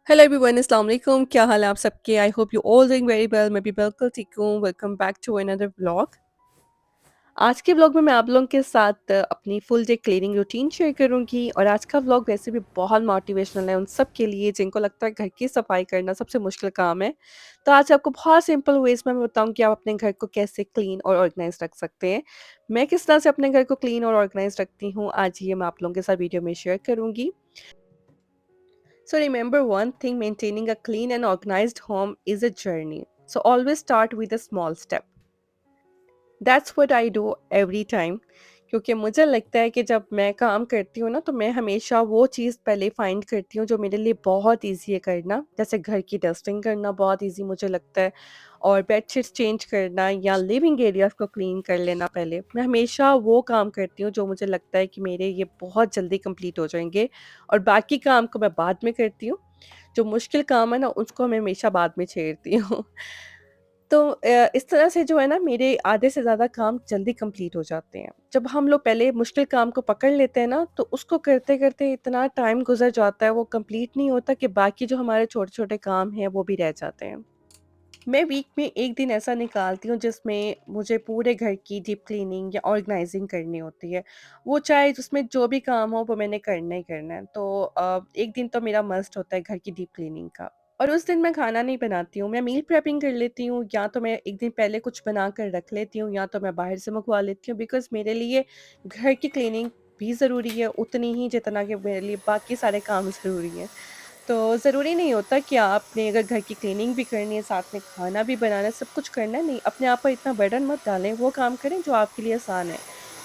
Hello everyone अस्सलाम वालेकुम। क्या हाल है आप सबके? I hope you all doing very well. मैं भी बिल्कुल ठीक हूँ। Welcome back to another vlog. आज के व्लॉग में मैं आप लोगों के साथ अपनी full day cleaning routine share करूँगी और आज का व्लॉग वैसे भी बहुत मोटिवेशनल है उन सब के लिए जिनको लगता है घर की सफाई करना सबसे मुश्किल काम है। तो आज आपको बहुत सिंपल वेज़ में मैं बताऊँ कि आप अपने घर को कैसे क्लीन और ऑर्गेनाइज़ रख सकते हैं। मैं किस तरह से अपने घर को क्लीन और ऑर्गेनाइज़ रखती हूँ, आज ये मैं आप लोगों के साथ वीडियो में शेयर करूँगी। So remember one thing, maintaining a clean and organized home is a journey. So always start with a small step. That's what I do every time. क्योंकि मुझे लगता है कि जब मैं काम करती हूँ ना तो मैं हमेशा वो चीज़ पहले फाइंड करती हूँ जो मेरे लिए बहुत ईज़ी है करना। जैसे घर की डस्टिंग करना बहुत ईज़ी मुझे लगता है और बेडशीट्स चेंज करना या लिविंग एरियाज़ को क्लीन कर लेना पहले। मैं हमेशा वो काम करती हूँ जो मुझे लगता है कि मेरे ये बहुत जल्दी कंप्लीट हो जाएँगे और बाकी काम को मैं बाद में करती हूँ। जो मुश्किल काम है ना उसको मैं हमेशा बाद में छेड़ती हूँ। तो इस तरह से जो है ना मेरे आधे से ज़्यादा काम जल्दी कंप्लीट हो जाते हैं। जब हम लोग पहले मुश्किल काम को पकड़ लेते हैं ना तो उसको करते-करते इतना टाइम गुज़र जाता है वो कंप्लीट नहीं होता कि बाकी जो हमारे छोटे-छोटे काम हैं वो भी रह जाते हैं। मैं वीक में 1 दिन ऐसा निकालती हूँ जिसमें मुझे पूरे घर की डीप क्लीनिंग या ऑर्गेनाइज़िंग करनी होती है। वो चाहे जिसमें जो भी काम हो वो मैंने करना ही करना है। तो 1 दिन तो मेरा मस्ट होता है घर की डीप क्लीनिंग का। और उस दिन मैं खाना नहीं बनाती हूँ, मैं मील प्रेपिंग कर लेती हूँ या तो मैं 1 दिन पहले कुछ बना कर रख लेती हूँ या तो मैं बाहर से मँगवा लेती हूँ बिकॉज़ मेरे लिए घर की क्लीनिंग भी ज़रूरी है उतनी ही जितना कि मेरे लिए बाकी सारे काम ज़रूरी हैं। तो ज़रूरी नहीं होता कि आपने अगर घर की क्लीनिंग भी करनी है, साथ में खाना भी बनाना है, सब कुछ करना है, नहीं, अपने आप पर इतना बर्डन मत डालें, वो काम करें जो आपके लिए आसान है।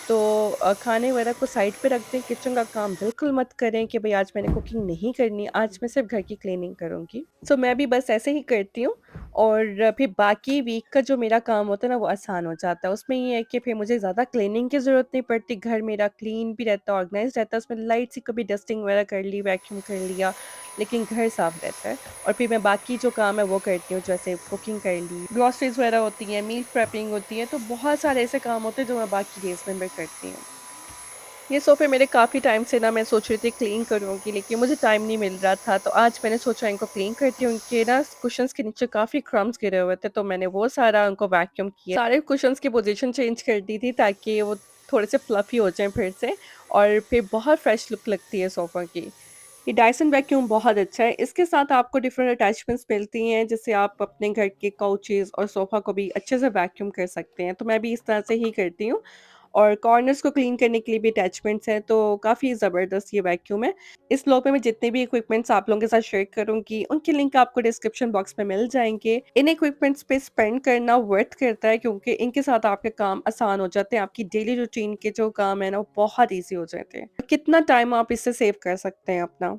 तो खाने वगैरह को साइड पे रख दें, किचन का काम बिल्कुल मत करें कि भई आज मैंने कुकिंग नहीं करनी, आज मैं सिर्फ़ घर की क्लीनिंग करूँगी। सो मैं भी बस ऐसे ही करती हूँ और फिर बाकी वीक का जो मेरा काम होता है ना, वो आसान हो जाता है। उसमें ये है कि फिर मुझे ज़्यादा क्लीनिंग की ज़रूरत नहीं पड़ती, घर मेरा क्लीन भी रहता है, ऑर्गनाइज़ रहता है, उसमें लाइट सी कभी डस्टिंग वगैरह कर ली, वैक्यूम कर लिया, लेकिन घर साफ रहता है और फिर मैं बाकी जो काम है वो करती हूँ जैसे कुकिंग कर ली, ग्रोसरीज़ वगैरह होती हैं, मील प्रेपिंग होती है, तो बहुत सारे ऐसे काम होते हैं जो मैं बाकी डेज़ में मैं करती हूँ। ये सोफ़े मेरे काफ़ी टाइम से ना मैं सोच रही थी क्लीन करूँगी लेकिन मुझे टाइम नहीं मिल रहा था, तो आज मैंने सोचा इनको क्लीन करती हूँ। इनके ना कुशन्स के नीचे काफ़ी क्रम्ब्स गिरे हुए थे, तो मैंने वो सारा उनको वैक्यूम किया। सारे कुशन्स की पोज़ीशन चेंज कर दी थी ताकि वो थोड़े से फ्लफ़ी हो जाएँ फिर से और फिर बहुत फ्रेश लुक लगती है सोफ़ा की। ये डायसन वैक्यूम बहुत अच्छा है। इसके साथ आपको डिफरेंट अटैचमेंट्स मिलती हैं, जिससे आप अपने घर के काउचेज़ और सोफ़ा को भी अच्छे से वैक्यूम कर सकते हैं। तो मैं भी इस तरह से ही करती हूँ और कॉर्नर्स को क्लीन करने के लिए भी अटैचमेंट्स हैं, तो काफ़ी ज़बरदस्त ये वैक्यूम है। इस व्लॉग में मैं जितने भी इक्विपमेंट्स आप लोगों के साथ शेयर करूँगी, उनके लिंक आपको डिस्क्रिप्शन बॉक्स में मिल जाएँगे। इन इक्विपमेंट्स पे स्पेंड करना वर्थ करता है क्योंकि इनके साथ आपके काम आसान हो जाते हैं। आपकी डेली रूटीन के जो काम है ना, वो बहुत ईज़ी हो जाते हैं। कितना टाइम आप इससे सेव कर सकते हैं अपना।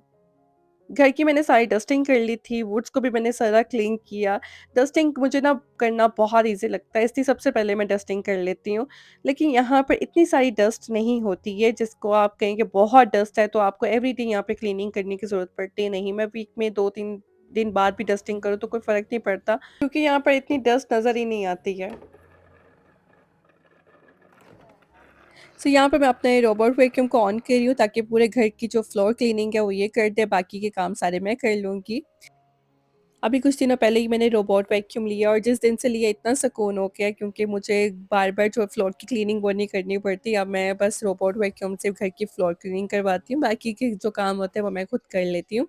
घर की मैंने सारी डस्टिंग कर ली थी, वुड्स को भी मैंने सारा क्लीन किया। डस्टिंग मुझे ना करना बहुत ईज़ी लगता है, इसलिए सबसे पहले मैं डस्टिंग कर लेती हूँ। लेकिन यहाँ पर इतनी सारी डस्ट नहीं होती है जिसको आप कहें कि बहुत डस्ट है तो आपको एवरीडे यहाँ पे क्लीनिंग करने की ज़रूरत पड़ती नहीं। मैं वीक में 2-3 दिन बाद भी डस्टिंग करूँ तो कोई फ़र्क नहीं पड़ता क्योंकि यहाँ पर इतनी डस्ट नज़र ही नहीं आती है। सो यहाँ पे मैं अपने रोबोट वैक्यूम को ऑन कर रही हूँ ताकि पूरे घर की जो फ्लोर क्लीनिंग है वो ये कर दे, बाकी के काम सारे मैं कर लूँगी। अभी कुछ दिनों पहले ही मैंने रोबोट वैक्यूम लिया और जिस दिन से लिया इतना सुकून हो गया क्योंकि मुझे बार-बार जो फ्लोर की क्लीनिंग वो नहीं करनी पड़ती। अब मैं बस रोबोट वैक्यूम से घर की फ्लोर क्लीनिंग करवाती हूँ, बाकी के जो काम होते हैं वो मैं खुद कर लेती हूँ।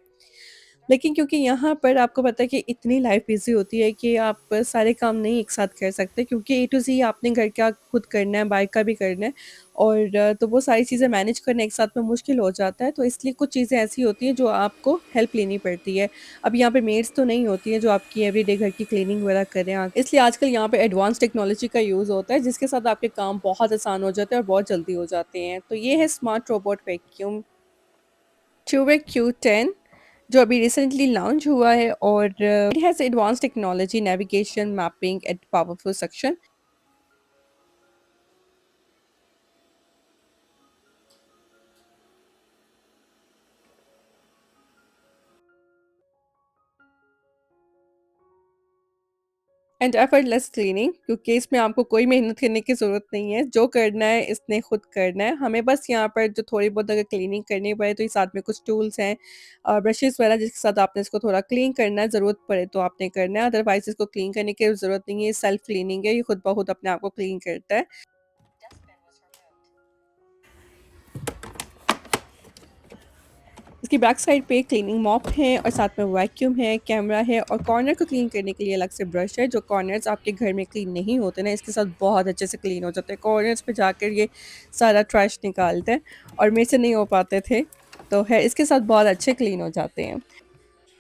लेकिन क्योंकि यहाँ पर आपको पता है कि इतनी लाइफ बिज़ी होती है कि आप सारे काम नहीं एक साथ कर सकते क्योंकि ए टू ज़ी आपने घर का खुद करना है, बाहर का भी करना है और तो वो सारी चीज़ें मैनेज करना एक साथ में मुश्किल हो जाता है, तो इसलिए कुछ चीज़ें ऐसी होती हैं जो आपको हेल्प लेनी पड़ती है। अब यहाँ पे मेड्स तो नहीं होती हैं जो आपकी एवरीडे घर की क्लीनिंग वगैरह करें इसलिए आजकल यहाँ पे एडवांस टेक्नोलॉजी का यूज़ होता है जिसके साथ आपके काम बहुत आसान हो जाते हैं और बहुत जल्दी हो जाते हैं। तो ये है स्मार्ट रोबोट वैक्यूम ट्यूवेक Q10 जो अभी रिसेंटली लॉन्च हुआ है और it has advance technology, navigation, mapping and powerful suction. And effortless cleaning क्योंकि इसमें आपको कोई मेहनत करने की ज़रूरत नहीं है, जो करना है इसने खुद करना है। हमें बस यहाँ पर जो थोड़ी बहुत अगर क्लीनिंग करनी पड़े तो ये साथ में कुछ टूल्स हैं ब्रशेज़ वगैरह जिसके साथ आपने इसको थोड़ा क्लीन करना है, ज़रूरत पड़े तो आपने करना है, अदरवाइज़ इसको क्लीन करने की ज़रूरत नहीं है, ये सेल्फ क्लीनिंग है, ये खुद ब खुद अपने आप को क्लीन करता है। इसकी बैक साइड पे क्लीनिंग मॉप है और साथ में वैक्यूम है, कैमरा है और कॉर्नर को क्लीन करने के लिए अलग से ब्रश है। जो कॉर्नर्स आपके घर में क्लीन नहीं होते ना, इसके साथ बहुत अच्छे से क्लीन हो जाते हैं। कॉर्नर्स पे जाकर ये सारा ट्रैश निकालते हैं और मेरे से नहीं हो पाते थे, तो है इसके साथ बहुत अच्छे क्लीन हो जाते हैं।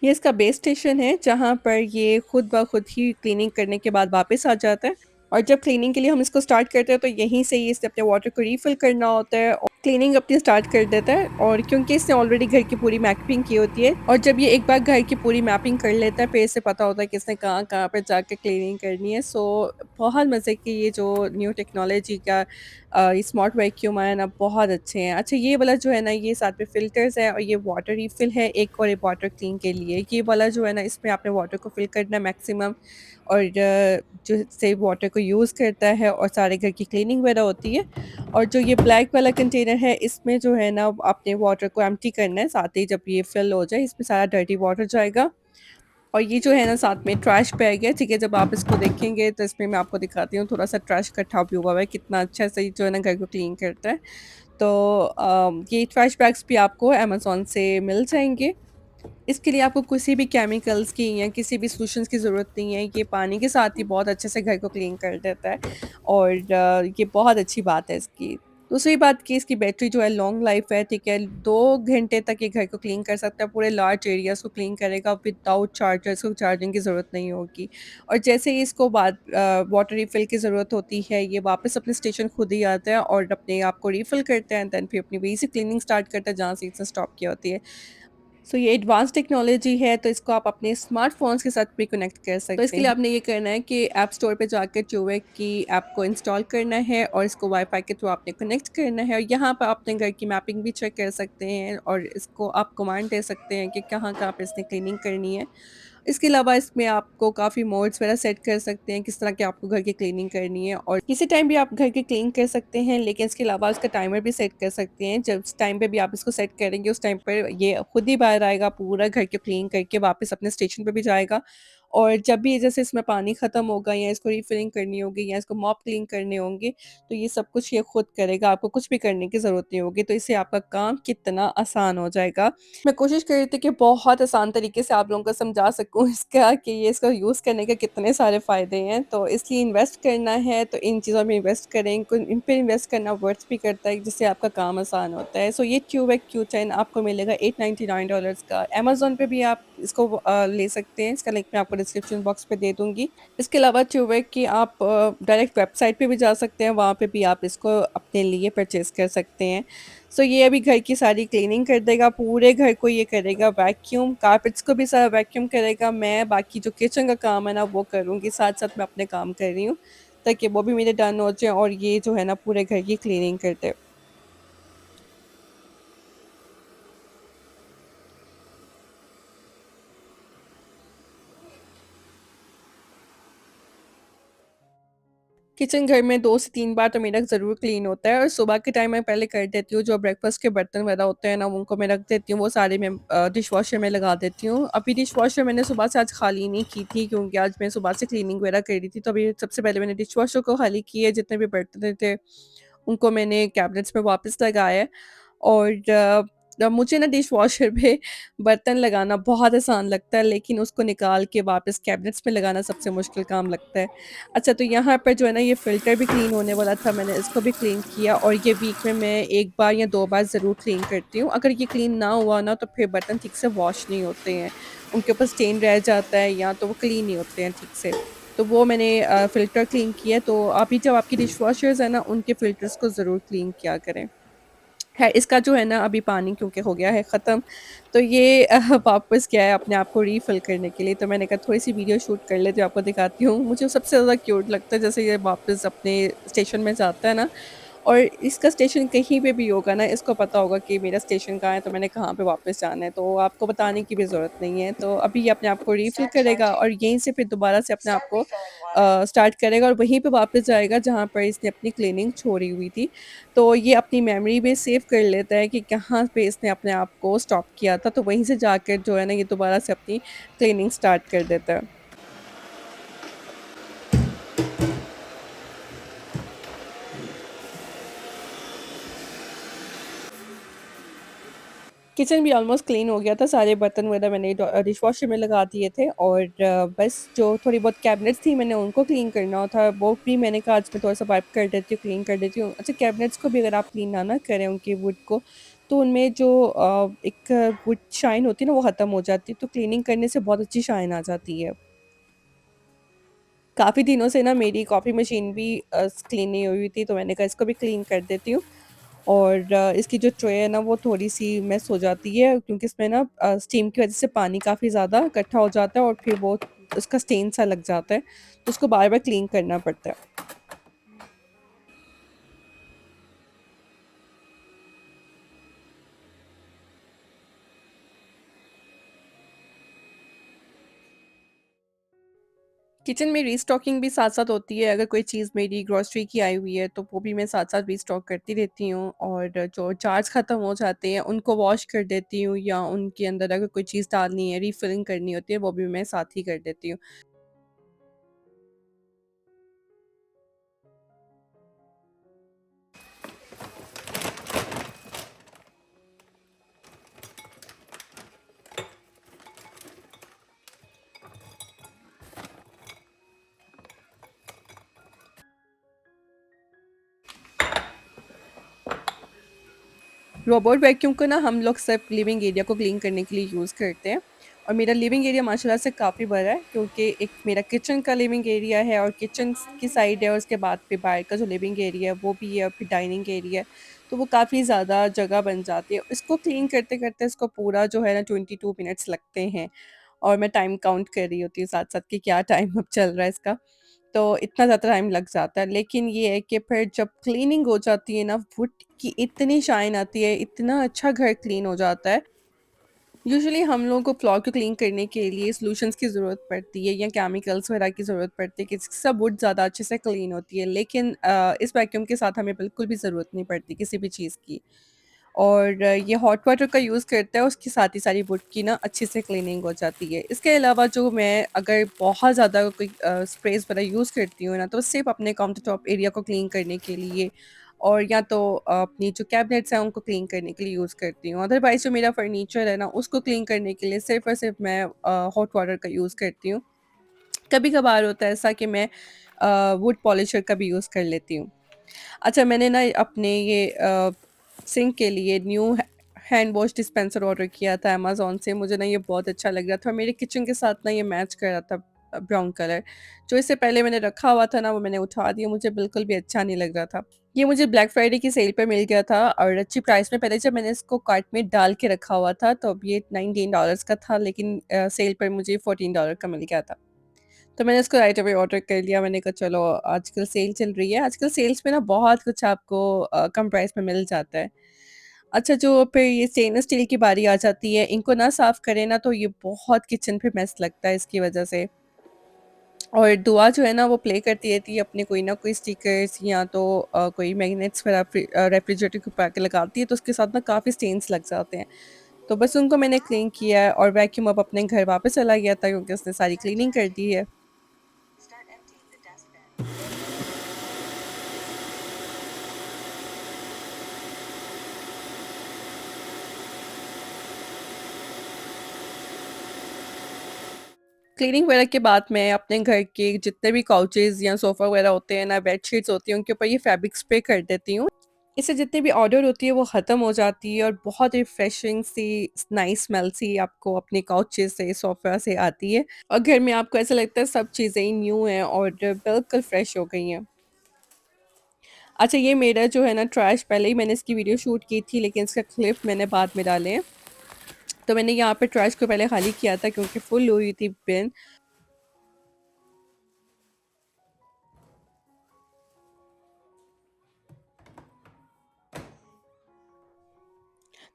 ये इसका बेस स्टेशन है जहाँ पर ये खुद ब खुद ही क्लीनिंग करने के बाद वापस आ जाता है और जब क्लीनिंग के लिए हम इसको स्टार्ट करते हैं तो यहीं से ही इसे अपने वाटर को रिफ़िल करना होता है और क्लीनिंग अपनी स्टार्ट कर देता है और क्योंकि इसने ऑलरेडी घर की पूरी मैपिंग की होती है और जब ये एक बार घर की पूरी मैपिंग कर लेता है फिर इसे पता होता है कि इसने कहाँ-कहाँ पे जाके क्लीनिंग करनी है। सो बहुत मज़े की ये जो न्यू टेक्नोलॉजी का ये स्मार्ट वैक्यूम आया ना बहुत अच्छे हैं। अच्छा ये वाला जो है ना ये साथ में फ़िल्टर्स है और ये वाटर रिफ़िल है एक और ये वाटर क्लीन के लिए। ये वाला जो है ना इसमें आपने वाटर को फ़िल करना है मैक्सिमम और जो से वाटर को यूज़ करता है और सारे घर की क्लीनिंग वगैरह होती है। और जो ये ब्लैक वाला कंटेनर है इसमें जो है ना आपने वाटर को एम्प्टी करना है साथ ही जब ये फ़िल हो जाए इसमें सारा डर्टी वाटर जाएगा। और ये जो है ना साथ में ट्रैश बैग है, ठीक है? जब आप इसको देखेंगे तो इसमें मैं आपको दिखाती हूँ थोड़ा-सा ट्रैश इकट्ठा भी हुआ हुआ है, कितना अच्छा से ये जो है ना घर को क्लीन करता है। तो ये ट्रैश बैग्स भी आपको अमेज़न से मिल जाएँगे। इसके लिए आपको किसी भी केमिकल्स की या किसी भी सॉल्यूशंस की ज़रूरत नहीं है, ये पानी के साथ ही बहुत अच्छे से घर को क्लीन कर देता है और ये बहुत अच्छी बात है इसकी। दूसरी बात कि इसकी बैटरी जो है लॉन्ग लाइफ है, ठीक है? 2 घंटे तक ये घर को क्लीन कर सकता है, पूरे लार्ज एरियाज़ को क्लीन करेगा विदाउट चार्जर, इसको चार्जिंग की ज़रूरत नहीं होगी। और जैसे ही इसको वाटर रिफ़िल की ज़रूरत होती है, ये वापस अपने स्टेशन खुद ही आता है और अपने आप को रिफ़िल करता है एंड देन फिर अपनी वहीं से क्लीनिंग स्टार्ट करता है जहाँ से इसने स्टॉप की होती है। सो ये एडवांस टेक्नोलॉजी है तो इसको आप अपने स्मार्टफ़ोन्स के साथ भी कनेक्ट कर सकते हैं। तो इसके लिए आपने ये करना है कि ऐप स्टोर पे जाकर ट्यूबवेक की ऐप को इंस्टॉल करना है और इसको वाईफ़ाई के थ्रू आपने कनेक्ट करना है और यहाँ पर अपने घर की मैपिंग भी चेक कर सकते हैं और इसको आप कमांड दे सकते हैं कि कहाँ-कहाँ पे इसने क्लीनिंग करनी है। इसके अलावा इसमें आपको काफ़ी मोड्स वगैरह सेट कर सकते हैं, किस तरह की आपको घर की क्लीनिंग करनी है और किसी टाइम भी आप घर की क्लीन कर सकते हैं, लेकिन इसके अलावा उसका टाइमर भी सेट कर सकते हैं। जब उस टाइम पे भी आप इसको सेट करेंगे, उस टाइम पर ये खुद ही बाहर आएगा, पूरा घर को क्लीन करके वापस अपने स्टेशन पे भी जाएगा और जब भी जैसे इसमें पानी खत्म होगा या इसको रिफिलिंग करनी होगी या इसको मॉप क्लीन करने होंगे, तो ये सब कुछ ये खुद करेगा, आपको कुछ भी करने की ज़रूरत नहीं होगी। तो इससे आपका काम कितना आसान हो जाएगा। मैं कोशिश कर रही थी कि बहुत आसान तरीके से आप लोगों को समझा सकूँ इसका कि ये इसको यूज़ करने के कितने सारे फ़ायदे हैं। तो इसलिए इन्वेस्ट करना है तो इन चीज़ों में इन्वेस्ट करें, कुन इन पे इन्वेस्ट करना वर्थ भी करता है जिससे आपका काम आसान होता है। सो ये ट्यूबवेक Q10 आपको मिलेगा $899 का। अमेज़न पे भी आप इसको ले सकते हैं। इसका लिंक मैं आपको डिस्क्रिप्शन बॉक्स पे दे दूँगी। इसके अलावा ट्यूबवेक की आप डायरेक्ट वेबसाइट पे भी जा सकते हैं, वहाँ पे भी आप इसको अपने लिए परचेज़ कर सकते हैं। सो ये अभी घर की सारी क्लीनिंग कर देगा, पूरे घर को ये करेगा वैक्यूम, कारपेट्स को भी सारा वैक्यूम करेगा। मैं बाकी जो किचन का काम है ना वो करूँगी, साथ-साथ मैं अपने काम कर रही हूँ, ताकि वो भी मेरे डन हो जाएँ और ये जो है ना पूरे घर की क्लीनिंग कर दे। किचन घर में 2 से 3 बार तो मेरा ज़रूर क्लीन होता है और सुबह के टाइम मैं पहले कर देती हूँ, जो ब्रेकफ़ास्ट के बर्तन वगैरह होते हैं ना, उनको मैं रख देती हूँ, वो सारे मैं डिशवॉशर में लगा देती हूँ। अभी डिशवॉशर मैंने सुबह से आज खाली नहीं की थी क्योंकि आज मैं सुबह से क्लीनिंग वगैरह कर रही थी, तो अभी सबसे पहले मैंने डिशवॉशर को खाली किया, जितने भी बर्तन थे, उनको मैंने कैबिनेट्स में वापस लगाया है और मुझे ना डिशवॉशर पे बर्तन लगाना बहुत आसान लगता है, लेकिन उसको निकाल के वापस कैबिनेट्स में लगाना सबसे मुश्किल काम लगता है। अच्छा, तो यहाँ पर जो है ना ये फ़िल्टर भी क्लीन होने वाला था, मैंने इसको भी क्लीन किया और ये वीक में मैं 1 बार या 2 बार ज़रूर क्लीन करती हूँ। अगर ये क्लीन ना हुआ ना तो फिर बर्तन ठीक से वॉश नहीं होते हैं, उनके ऊपर स्टेन रह जाता है या तो वो क्लीन नहीं होते हैं ठीक से। तो वो मैंने फ़िल्टर क्लीन किया, तो अभी जब आपकी डिशवॉशर्स हैं ना, उनके फ़िल्टर्स को ज़रूर क्लीन किया करें। ख़ैर इसका जो है ना अभी पानी क्योंकि हो गया है ख़त्म, तो ये वापस गया है अपने आप को रीफ़िल करने के लिए, तो मैंने कहा थोड़ी-सी वीडियो शूट कर लेती हूँ, आपको दिखाती हूँ। मुझे सबसे ज़्यादा क्यूट लगता है जैसे ये वापस अपने स्टेशन में जाता है ना और इसका स्टेशन कहीं पे भी होगा ना, इसको पता होगा कि मेरा स्टेशन कहाँ है, तो मैंने कहाँ पे वापस जाना है, तो आपको बताने की भी ज़रूरत नहीं है। तो अभी ये अपने आप को रीफ़िल Start करेगा charging. और यहीं से फिर दोबारा से अपने आप Start को refilling water. स्टार्ट करेगा और वहीं पे वापस जाएगा जहाँ पर इसने अपनी क्लीनिंग छोड़ी हुई थी। तो ये अपनी मेमोरी में सेव कर लेता है कि कहाँ पे इसने अपने आप को स्टॉप किया था, तो वहीं से जाकर जो है ना, ये दोबारा से अपनी क्लीनिंग स्टार्ट कर देता है। किचन भी ऑलमोस्ट क्लीन हो गया था, सारे बर्तन वगैरह मैंने डिशवॉशर में लगा दिए थे और बस जो थोड़ी बहुत कैबिनेट्स थी मैंने उनको क्लीन करना था, वो भी मैंने कहा आज मैं थोड़ा-सा वाइप कर देती हूँ, क्लीन कर देती हूँ। अच्छा कैबिनेट्स को भी अगर आप क्लीन ना करें उनके वुड को, तो उनमें जो एक वुड शाइन होती है ना वो ख़त्म हो जाती है, तो क्लीनिंग करने से बहुत अच्छी शाइन आ जाती है। काफ़ी दिनों से ना मेरी कॉफ़ी मशीन भी क्लीन नहीं हुई थी, तो मैंने कहा इसको भी क्लीन कर देती हूँ। और इसकी जो ट्रे है ना वो थोड़ी-सी मेस हो जाती है क्योंकि इसमें ना स्टीम की वज़ह से पानी काफ़ी ज़्यादा इकट्ठा हो जाता है और फिर वो उसका स्टेन सा लग जाता है, तो उसको बार-बार क्लीन करना पड़ता है। किचन में रीस्टॉकिंग भी साथ-साथ होती है, अगर कोई चीज़ मेरी ग्रोसरी की आई हुई है, तो वो भी मैं साथ-साथ रीस्टॉक करती रहती हूँ और जो जार्स ख़त्म हो जाते हैं, उनको वॉश कर देती हूँ या उनके अंदर अगर कोई चीज़ डालनी है, रीफिलिंग करनी होती है, वो भी मैं साथ ही कर देती हूँ। रोबोट वैक्यूम को ना हम लोग सिर्फ लिविंग एरिया को क्लीन करने के लिए यूज़ करते हैं और मेरा लिविंग एरिया माशाल्लाह से काफ़ी बड़ा है क्योंकि एक मेरा किचन का लिविंग एरिया है और किचन की साइड है और उसके बाद फिर बाहर का जो लिविंग एरिया है वो भी है और फिर डाइनिंग एरिया है, तो वो काफ़ी ज़्यादा जगह बन जाती है। इसको क्लीन करते-करते इसको पूरा जो है ना 22 मिनट्स लगते हैं और मैं टाइम काउंट कर रही होती हूँ साथ-साथ कि क्या टाइम अब चल रहा है इसका। तो इतना ज़्यादा टाइम लग जाता है। लेकिन ये है कि फिर जब क्लीनिंग हो जाती है ना, वुड की इतनी शाइन आती है, इतना अच्छा घर क्लीन हो जाता है। यूजुअली हम लोगों को फ्लोर को क्लीन करने के लिए सॉल्यूशंस की ज़रूरत पड़ती है या केमिकल्स वगैरह की ज़रूरत पड़ती है कि जिससे वुड ज़्यादा अच्छे से क्लीन होती है। लेकिन इस वैक्यूम के साथ हमें बिल्कुल भी ज़रूरत नहीं पड़ती किसी भी चीज़ की। और ये हॉट वाटर का यूज़ करता है, उसके साथ ही सारी वुड की ना अच्छे से क्लीनिंग हो जाती है। इसके अलावा जो मैं अगर बहुत ज़्यादा कोई स्प्रेज़ वगैरह यूज़ करती हूँ ना, तो सिर्फ़ अपने काउंटर टॉप एरिया को क्लीन करने के लिए और या तो अपनी जो कैबिनेट्स हैं, उनको क्लीन करने के लिए यूज़ करती हूँ। अदरवाइज़ जो मेरा फर्नीचर है ना, उसको क्लीन करने के लिए सिर्फ़ और सिर्फ़ मैं हॉट वाटर का यूज़ करती हूँ। कभी-कभार होता है ऐसा कि मैं वुड पॉलिशर का भी यूज़ कर लेती हूँ। अच्छा मैंने ना अपने ये सिंक के लिए new hand wash dispenser order किया था अमेज़न से, मुझे ना ये बहुत अच्छा लग रहा था और मेरे किचन के साथ ना ये मैच कर रहा था ब्राउन कलर। जो इससे पहले मैंने रखा हुआ था ना, वो मैंने उठा दिया, मुझे बिल्कुल भी अच्छा नहीं लग रहा था। ये मुझे ब्लैक फ्राइडे की सेल पे मिल गया था और अच्छी प्राइस में, पहले जब मैंने इसको कार्ट में डाल के रखा हुआ था, तो अब ये $19 का था लेकिन सेल पर मुझे $14 का मिल गया था। तो मैंने उसको राइट अवे ऑर्डर कर लिया। मैंने कहा चलो आजकल सेल चल रही है। आजकल सेल्स में ना बहुत कुछ आपको कम प्राइस में मिल जाता है। अच्छा जो फिर ये स्टेनलेस स्टील की बारी आ जाती है, इनको ना साफ़ करें ना तो ये बहुत किचन पे मेस लगता है इसकी वज़ह से। और दुआ जो है ना वो प्ले करती रहती है अपने कोई ना कोई स्टिकर्स या तो कोई मैग्नेट्स वगैरह रेफ्रिजरेटर के ऊपर आके लगाती है, तो उसके साथ ना काफ़ी स्टेन्स लग जाते हैं। तो बस उनको मैंने क्लीन किया है और वैक्यूम अब अपने घर वापस चला गया था क्योंकि उसने सारी Start क्लीनिंग कर charging. दी है। Start emptying the dustbin. Cleaning वगैरह के बाद मैं अपने घर के जितने भी काउचेज़ या सोफ़ा वगैरह होते हैं ना, बेडशीट्स होती हैं, उनके ऊपर ये फैब्रिक स्प्रे कर देती हूँ। इससे जितनी भी ऑर्डर होती है वो ख़त्म हो जाती है और बहुत रिफ्रेशिंग सी नाइस स्मेल सी आपको अपने काउचेज़ से, सोफ़ा से आती है और घर में आपको ऐसा लगता है सब चीज़ें ही न्यू हैं और बिल्कुल फ्रेश हो गई हैं। अच्छा ये मेरा जो है ना ट्रैश, पहले ही मैंने इसकी वीडियो शूट की थी लेकिन इसका क्लिप मैंने बाद में डाले हैं। तो मैंने यहाँ पे ट्रैश को पहले खाली किया था क्योंकि फुल हुई थी बिन।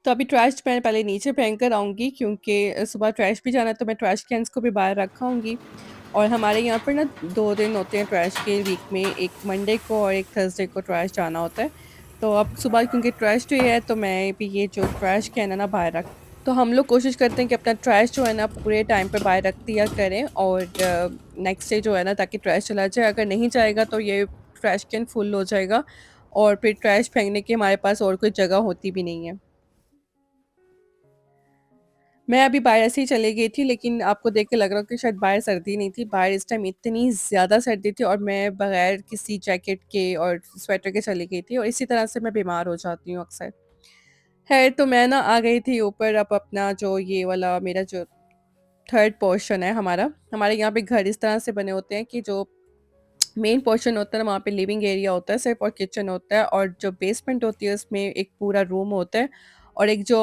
तो अभी ट्रैश मैं पहले नीचे फेंक कर आऊँगी क्योंकि सुबह ट्रैश भी जाना है तो मैं ट्रैश कैन्स को भी बाहर रखा होंगी। और हमारे यहाँ पर ना 2 दिन होते हैं ट्रैश के वीक में, एक मंडे को और एक थर्सडे को ट्रैश जाना होता है। तो अब सुबह क्योंकि ट्रैश डे है तो मैं भी ये जो ट्रैश कैन है ना बाहर रख, तो हम लोग कोशिश करते हैं कि अपना ट्रैश जो है ना पूरे टाइम पे बाहर रख दिया करें और नेक्स्ट डे जो है ना ताकि ट्रैश चला जाए, अगर नहीं जाएगा तो ये ट्रैश कैन फुल हो जाएगा और फिर ट्रैश फेंकने की हमारे पास और कोई जगह होती भी नहीं है। मैं अभी बाहर ऐसे ही चली गई थी, लेकिन आपको देख के लग रहा हो कि शायद बाहर सर्दी नहीं थी। बाहर इस टाइम इतनी ज़्यादा सर्दी थी और मैं बगैर किसी जैकेट के और स्वेटर के चली गई थी और इसी तरह से मैं बीमार हो जाती हूँ अक्सर। ख़ैर तो मैं ना आ गई थी ऊपर, अब अपना जो ये वाला मेरा जो थर्ड पोर्शन है हमारा, हमारे यहाँ पे घर इस तरह से बने होते हैं कि जो मेन पोर्शन होता है ना वहाँ पे लिविंग एरिया होता है सिर्फ और किचन होता है, और जो बेसमेंट होती है उसमें एक पूरा रूम होता है और एक जो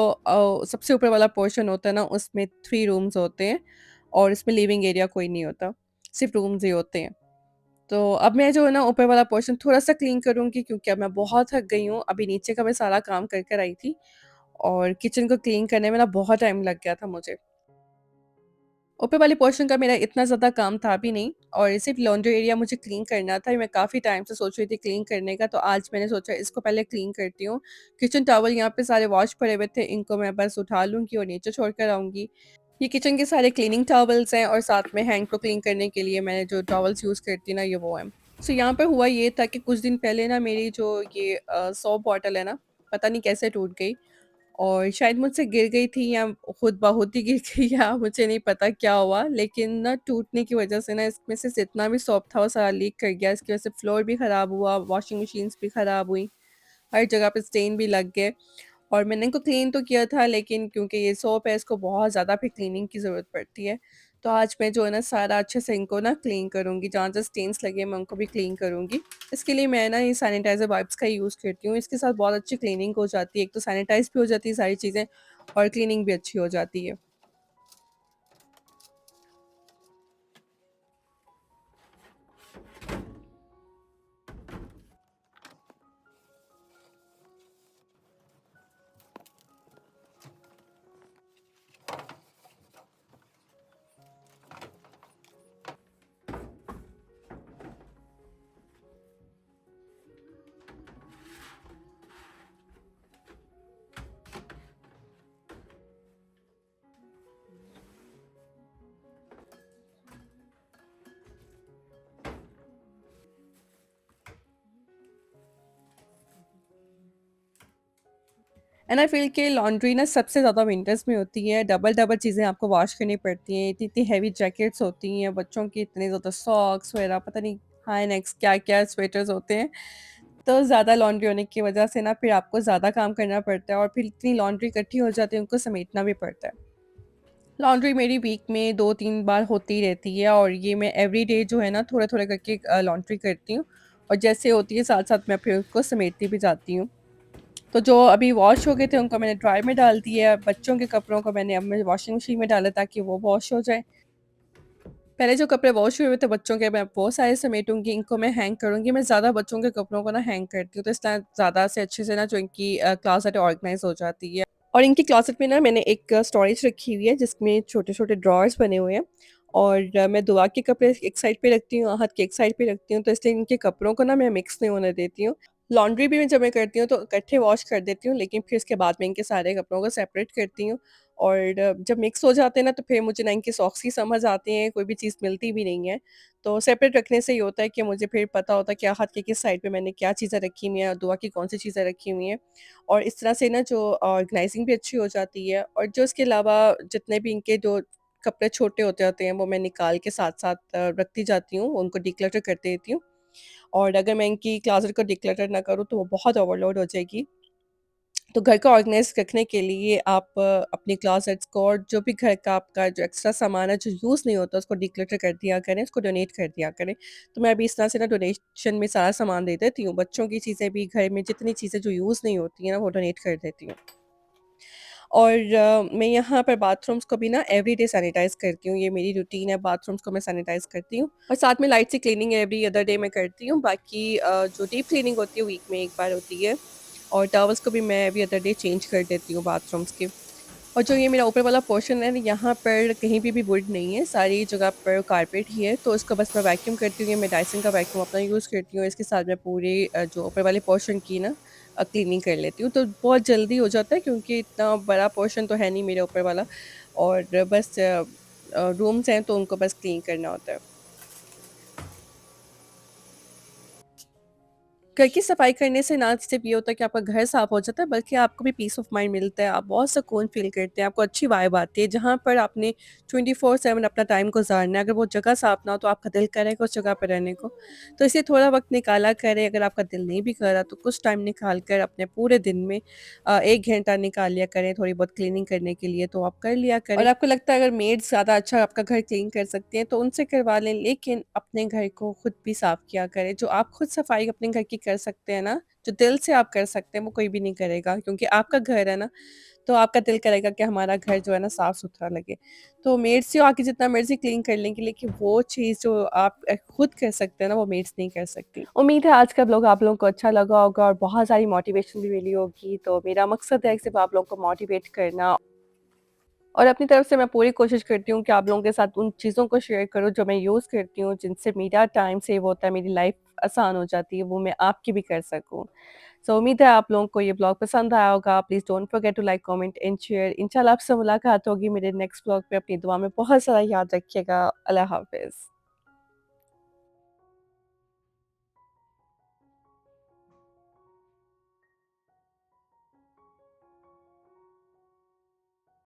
सबसे ऊपर वाला पोर्शन होता है ना उसमें 3 रूम्स होते हैं और इसमें लिविंग एरिया कोई नहीं होता, सिर्फ रूम्स ही होते हैं। तो अब मैं जो है ना ऊपर वाला पोर्शन थोड़ा-सा क्लीन करूँगी क्योंकि अब मैं बहुत थक गई हूँ। अभी नीचे का मैं सारा काम कर कर आई थी और किचन को क्लीन करने में ना बहुत टाइम लग गया था मुझे। ऊपर वाले पोर्शन का मेरा इतना ज़्यादा काम था भी नहीं और सिर्फ़ लॉन्ड्री एरिया मुझे क्लीन करना था। मैं काफ़ी टाइम से सोच रही थी क्लीन करने का, तो आज मैंने सोचा इसको पहले क्लीन करती हूँ। किचन टॉवल यहाँ पे सारे वॉश पड़े हुए थे, इनको मैं बस उठा लूँगी और नीचे छोड़ कर आऊँगी। ये किचन के सारे क्लीनिंग टॉवल्स हैं और साथ में हैंड को क्लीन करने के लिए मैंने जो टॉवल्स यूज़ करती हूँ ना, ये वो हैं। सो यहाँ पे हुआ ये था कि कुछ दिन पहले ना मेरी जो ये सोप बॉटल है ना, पता नहीं कैसे टूट गई और शायद मुझसे गिर गई थी या खुद ब खुद ही गिर गई या मुझे नहीं पता क्या हुआ, लेकिन ना टूटने की वज़ह से ना इसमें से जितना भी सोप था वो सारा लीक कर गया। इसकी वज़ह से फ्लोर भी ख़राब हुआ, वॉशिंग मशीन्स भी ख़राब हुई, हर जगह पे स्टेन भी लग गए। और मैंने इनको क्लीन तो किया था, लेकिन क्योंकि ये सोप है इसको बहुत ज़्यादा फिर क्लीनिंग की ज़रूरत पड़ती है। तो आज मैं जो है ना सारा अच्छे से इनको ना क्लीन करूँगी, जहाँ-जहाँ स्टेन्स लगे हैं मैं उनको भी क्लीन करूँगी। इसके लिए मैं ना ये सैनिटाइज़र वाइप्स का ही यूज़ करती हूँ, इसके साथ बहुत अच्छी क्लीनिंग हो जाती है। एक तो सैनिटाइज़ भी हो जाती है सारी चीज़ें और क्लीनिंग भी अच्छी हो जाती है। एंड आई फ़ील कि लॉन्ड्री ना सबसे ज़्यादा विंटर्स में होती है, डबल-डबल चीज़ें आपको वॉश करनी पड़ती हैं, इतनी-इतनी हेवी जैकेट्स होती हैं, बच्चों की इतने ज़्यादा सॉक्स वगैरह, पता नहीं हाई नेक्स क्या-क्या स्वेटर्स होते हैं। तो ज़्यादा लॉन्ड्री होने की वजह से ना फिर आपको ज़्यादा काम करना पड़ता है और फिर इतनी लॉन्ड्री इकट्ठी हो जाती है, उनको समेटना भी पड़ता है। लॉन्ड्री मेरी वीक में 2-3 बार होती ही रहती है और ये मैं एवरीडे जो है ना थोड़ा-थोड़ा करके लॉन्ड्री करती हूँ और जैसे होती है साथ-साथ मैं फिर उसको समेटती भी जाती हूँ। तो जो अभी वॉश हो गए थे उनको मैंने ड्रायर में डाल दिया है, बच्चों के कपड़ों को मैंने अब मैं वॉशिंग मशीन में डाला ताकि वो वॉश हो जाए। पहले जो कपड़े वॉश हुए हुए थे बच्चों के मैं वो सारे समेटूँगी, इनको मैं हैंग करूँगी। मैं ज़्यादा बच्चों के कपड़ों को ना हैंग करती हूँ, तो इस तरह ज़्यादा से अच्छे से ना जो इनकी क्लोसेट है ऑर्गनाइज़ हो जाती है। और इनकी क्लोसेट में ना मैंने एक स्टोरेज रखी हुई है जिसमें छोटे-छोटे ड्रॉवर्स बने हुए हैं और मैं दुआ के कपड़े एक साइड पे रखती हूँ, आहत के एक साइड पे रखती हूँ, तो इसलिए इनके कपड़ों को ना मैं मिक्स नहीं होने देती हूँ। लॉन्ड्री भी मैं जब मैं करती हूँ तो इकट्ठे वॉश कर देती हूँ, लेकिन फिर उसके बाद मैं इनके सारे कपड़ों को सेपरेट करती हूँ और जब मिक्स हो जाते हैं ना तो फिर मुझे ना इनके सॉक्स ही समझ आते हैं, कोई भी चीज़ मिलती भी नहीं है। तो सेपरेट रखने से ये होता है कि मुझे फिर पता होता है कि आहत के किस साइड पे मैंने क्या चीज़ें रखी हुई हैं, दुआ की कौन-सी चीज़ें रखी हुई हैं। और इस तरह से ना जो ऑर्गनाइज़िंग भी अच्छी हो जाती है और जो इसके अलावा जितने भी इनके जो कपड़े छोटे होते हैं वो मैं निकाल के साथ-साथ रखती जाती हूँ, उनको डिक्लटर कर देती हूँ। और अगर मैं इनकी क्लोज़ेट को डिक्लटर ना करूँ तो वो बहुत ओवरलोड हो जाएगी। तो घर को ऑर्गनाइज़ रखने के लिए आप अपनी क्लोज़ेट्स को और जो भी घर का आपका जो एक्स्ट्रा सामान है जो यूज़ नहीं होता उसको डिक्लटर कर दिया करें, उसको डोनेट कर दिया करें। तो मैं अभी इस तरह से ना डोनेशन में सारा सामान दे देती हूँ। बच्चों की चीज़ें भी घर में जितनी चीज़ें जो यूज़ नहीं होती हैं ना वो डोनेट कर देती हूँ। और मैं यहाँ पर बाथरूम्स को भी ना एवरीडे सैनिटाइज़ करती हूँ, ये मेरी रूटीन है, बाथरूम्स को मैं सैनिटाइज़ करती हूँ और साथ में लाइट सी क्लीनिंग एवरी अदर डे मैं करती हूँ। बाकी जो डीप क्लीनिंग होती है वीक में 1 बार होती है और टॉवल्स को भी मैं एवरी अदर डे चेंज कर देती हूँ बाथरूम्स के। और जो ये मेरा ऊपर वाला पोर्शन है ना, यहाँ पर कहीं पे भी वुड नहीं है, सारी जगह पर कारपेट ही है, तो इसको बस मैं वैक्यूम करती हूँ, ये मैं डायसन का वैक्यूम अपना यूज़ करती हूँ, इसके साथ मैं पूरे जो ऊपर वाले पोर्शन की ना क्लीनिंग कर लेती हूँ, तो बहुत जल्दी हो जाता है क्योंकि इतना बड़ा पोर्शन तो है नहीं मेरे ऊपर वाला। और बस रूम्स हैं तो उनको बस क्लीन करना होता है। घर की सफाई करने से ना सिर्फ ये होता है कि आपका घर साफ हो जाता है, बल्कि आपको भी पीस ऑफ माइंड मिलता है, आप बहुत सुकून फील करते हैं, आपको अच्छी वाइब आती है। जहाँ पर आपने 24/7 अपना टाइम गुजारना है, अगर वो जगह साफ ना हो तो आपका दिल करेगा उस जगह पर रहने को। तो इसलिए थोड़ा वक्त निकाला करें, अगर आपका दिल नहीं भी कर रहा तो कुछ टाइम निकाल कर अपने पूरे दिन में 1 घंटा निकाल लिया करें थोड़ी बहुत क्लीनिंग करने के लिए, तो आप कर लिया करें। और आपको लगता है अगर मेड्स ज़्यादा अच्छा आपका घर क्लीन कर सकती हैं तो उनसे करवा लें, लेकिन अपने घर को खुद भी साफ किया करें। जो आप खुद सफाई अपने घर की कर सकते हैं ना, जो दिल से आप कर सकते हैं वो कोई भी नहीं करेगा, क्योंकि आपका घर है ना, तो आपका दिल करेगा कि हमारा घर जो है ना साफ-सुथरा लगे। तो मेड्स से आके जितना मर्ज़ी क्लीन कर लेंगी, लेकिन वो चीज़ जो आप खुद कर सकते हैं ना, वो मेड्स नहीं कर सकती। उम्मीद है आज का ब्लॉग आप लोगों को अच्छा लगा होगा और बहुत सारी मोटिवेशन भी मिली होगी। तो मेरा मकसद है सिर्फ़ आप लोगों को मोटिवेट करना, और अपनी तरफ से मैं पूरी कोशिश करती हूँ कि आप लोगों के साथ उन चीज़ों को शेयर करूँ जो मैं यूज़ करती हूँ, जिनसे मेरा टाइम सेव होता है, मेरी लाइफ़ आसान हो जाती है, वो मैं आपकी भी कर सकूँ। सो उम्मीद है आप लोगों को ये ब्लॉग पसंद आया होगा। Please don't forget to like, comment and share. इंशाल्लाह आपसे मुलाकात होगी मेरे नेक्स्ट ब्लॉग पे। अपनी दुआ में बहुत सारा याद रखिएगा। अल्लाह हाफ़िज़।